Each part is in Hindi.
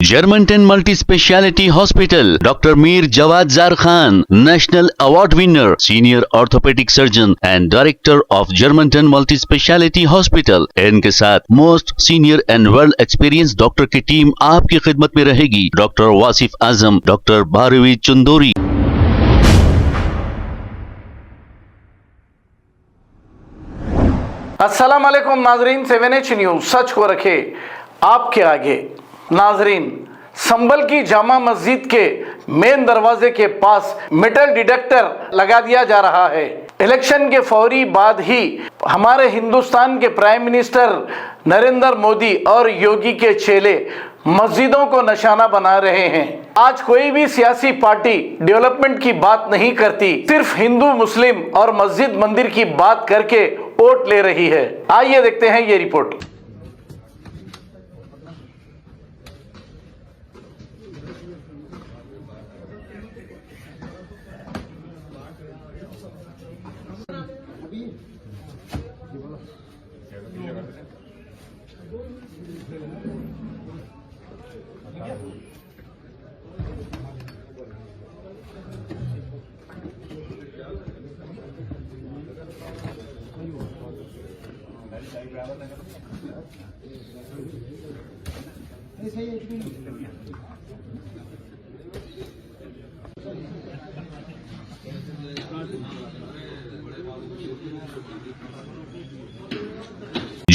Germantown Multi-Speciality Hospital, Dr. Mir Jawad Zar Khan, National Award winner, Senior Orthopedic Surgeon and Director of Germantown Multi-Speciality Hospital। इनके साथ most senior and world experience doctor की टीम आपकी खिदमत में रहेगी। Doctor Wasif Azam, doctor Bharvi Chandori. अस्सलाम वालेकुम नाजरीन, 7H न्यूज़ सच को रखे आपके आगे। नाजरीन, संभल की जामा मस्जिद के मेन दरवाजे के पास मेटल डिटेक्टर लगा दिया जा रहा है। इलेक्शन के फौरी बाद ही हमारे हिंदुस्तान के प्राइम मिनिस्टर नरेंद्र मोदी और योगी के चेले मस्जिदों को निशाना बना रहे हैं। आज कोई भी सियासी पार्टी डेवलपमेंट की बात नहीं करती, सिर्फ हिंदू मुस्लिम और मस्जिद मंदिर की बात करके वोट ले रही है। आइए देखते हैं ये report.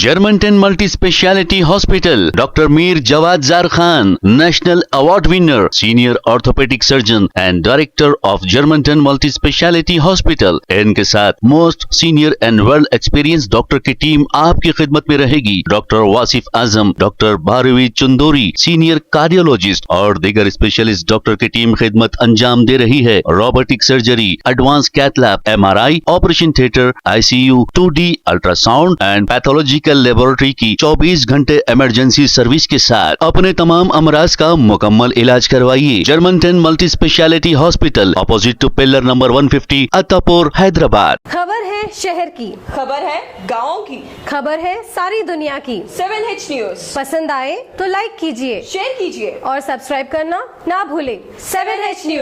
Germantown Multi-Speciality Hospital, Dr. Mir Jawad Zar Khan, National Award winner, Senior Orthopedic Surgeon and Director of Germantown Multi-Speciality Hospital। इनके साथ most senior and world experience doctor की टीम आपकी खिदमत में रहेगी। Doctor Wasif Azam, doctor Bharvi Chandori, senior cardiologist और दीगर स्पेशलिस्ट डॉक्टर की टीम खिदमत अंजाम दे रही है। Robotic surgery, advance cath lab, MRI, operation theatre, ICU, 2D ultrasound and pathological laboratory की 24 घंटे इमरजेंसी सर्विस के साथ अपने तमाम अमराज का मुकम्मल इलाज करवाइए। Germanten multi speciality hospital, opposite to pillar number 150, Attapur, Hyderabad. खबर है शहर की, खबर है गाँव की, खबर है सारी दुनिया की। 7H न्यूज़ पसंद आए तो लाइक कीजिए, शेयर कीजिए और सब्सक्राइब करना ना भूलें। 7H news.